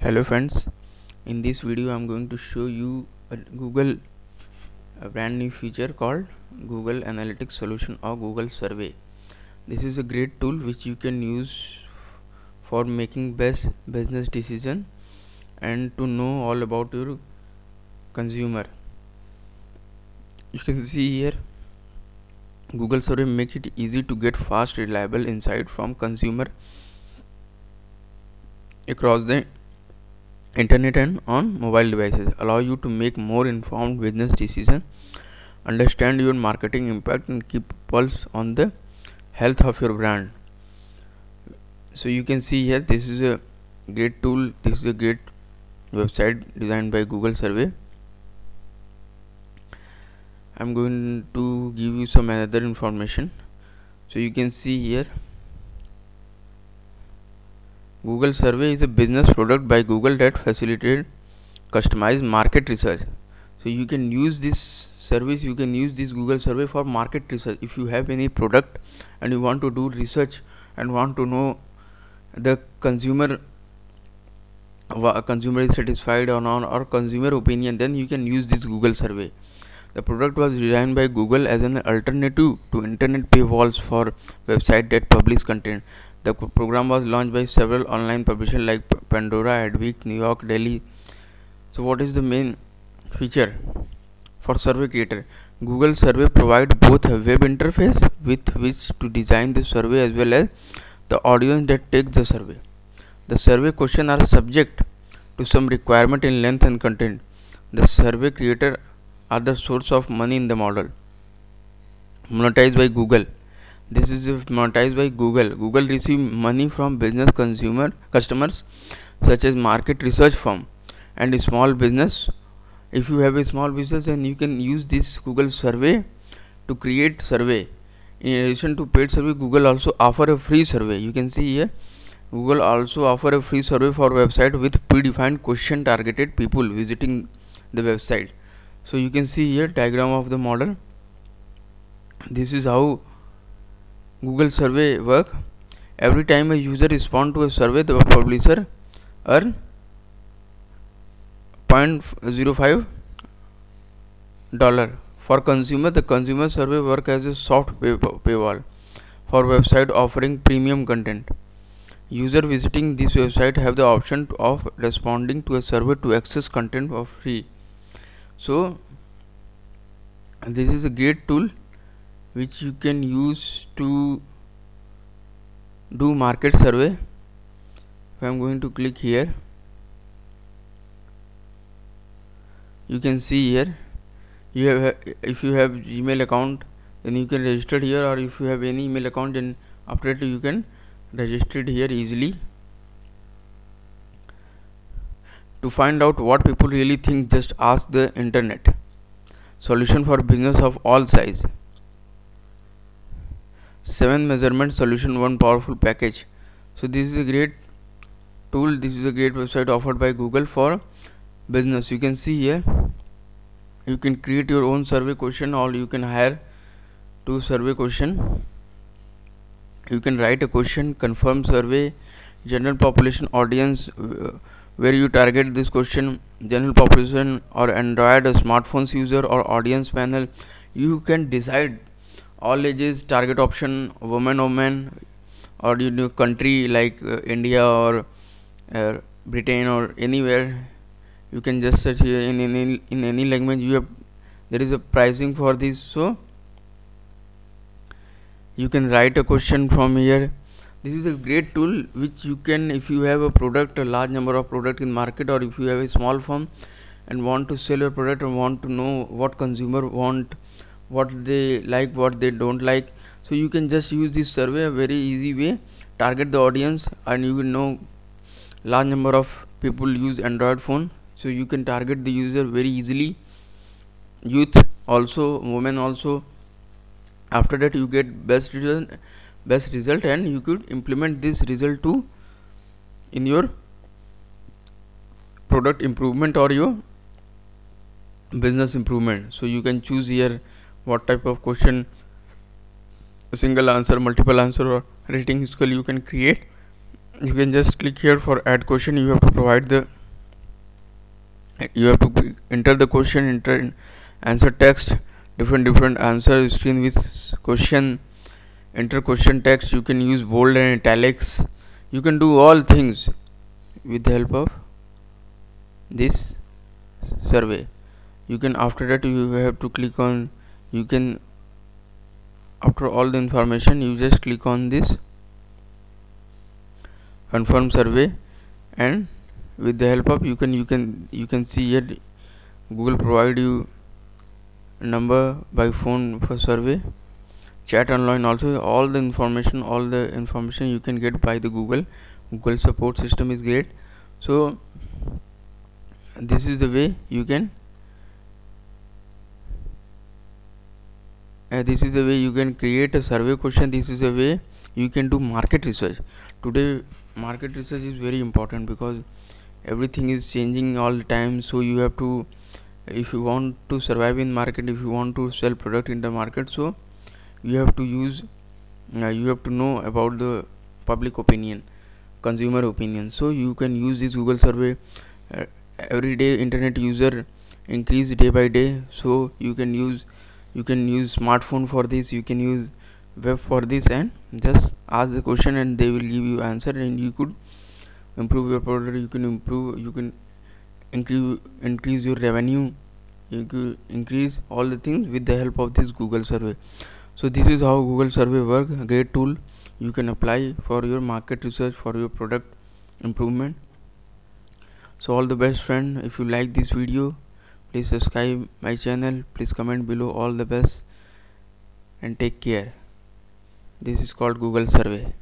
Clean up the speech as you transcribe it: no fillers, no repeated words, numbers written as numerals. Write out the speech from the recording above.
Hello friends, in this video I am going to show you a brand new feature called Google Analytics Solution or Google Survey. This is a great tool which you can use for making best business decision and to know all about your consumer. You can see here Google Survey makes it easy to get fast, reliable insight from consumer across the internet and on mobile devices, allow you to make more informed business decisions, understand your marketing impact and keep pulse on the health of your brand. So you can see here this is a great tool, this is a great website designed by Google Survey. I'm going to give you some other information. So you can see here Google Survey is a business product by Google that facilitates customized market research. So you can use this service, you can use this Google Survey for market research. If you have any product and you want to do research and want to know the consumer is satisfied or not, or consumer opinion, then you can use this Google Survey. The product was designed by Google as an alternative to internet paywalls for websites that publish content. The program was launched by several online publishers like Pandora, Adweek, New York, Delhi. So what is the main feature for survey creator? Google Survey provides both a web interface with which to design the survey as well as the audience that takes the survey. The survey questions are subject to some requirement in length and content. The survey creator are the source of money in the model. Monetized by Google. This is monetized by Google. Google receive money from business customers such as market research firm and small business. If you have a small business, then you can use this Google Survey to create survey. In addition to paid survey, Google also offer a free survey. You can see here Google also offer a free survey for website with predefined question targeted people visiting the website. So you can see here diagram of the model. This is how Google Survey work. Every time a user respond to a survey, the publisher earn $0.05. For consumer, the consumer survey work as a soft paywall for website offering premium content. User visiting this website have the option of responding to a survey to access content for free. So this is a great tool which you can use to do market survey. If I am going to click here, you can see here if you have Gmail account, then you can register here, or if you have any email account, then after that you can register it here easily. To find out what people really think, just ask the internet. Solution for business of all size. 7 measurement solution, 1 powerful package. So this is a great tool, this is a great website offered by Google for business. You can see here you can create your own survey question, or you can hire to survey question. You can write a question, confirm survey, general population audience, where you target this question, general population or Android or smartphones user or audience panel. You can decide all ages, target option, women, or country like India or Britain or anywhere. You can just search here in any language. There is a pricing for this, so you can write a question from here. This is a great tool which you can, if you have a product, a large number of product in market, or if you have a small firm and want to sell your product and want to know what consumer want, what they like, what they don't like, so you can just use this survey, a very easy way, target the audience, and you will know large number of people use Android phone, so you can target the user very easily, youth also, women also. After that you get best result, and you could implement this result too in your product improvement or your business improvement. So you can choose here what type of question, single answer, multiple answer, or rating scale you can create. You can just click here for add question. You have to provide the You have to enter the question, enter answer text, different answer screen with question, enter question text. You can use bold and italics. You can do all things with the help of this survey. You can, after that you have to click on, you can, after all the information, you just click on this confirm survey, and with the help of, you can see here Google provide you number by phone for survey, chat online also. All the information you can get by the Google support system is great. So this is the way you can create a survey question. This is the way you can do market research. Today market research is very important because everything is changing all the time. So you have to, if you want to survive in market, if you want to sell product in the market, so you have to use you have to know about the public opinion, consumer opinion. So you can use this Google survey. Every day internet user increase day by day, so you can use smartphone for this, you can use web for this, and just ask the question and they will give you answer, and you could improve your product. You can increase your revenue, you can increase all the things with the help of this Google survey. So this is how Google survey work. A great tool you can apply for your market research, for your product improvement. So all the best friend. If you like this video, please subscribe my channel, please comment below. All the best and take care. This is called Google survey.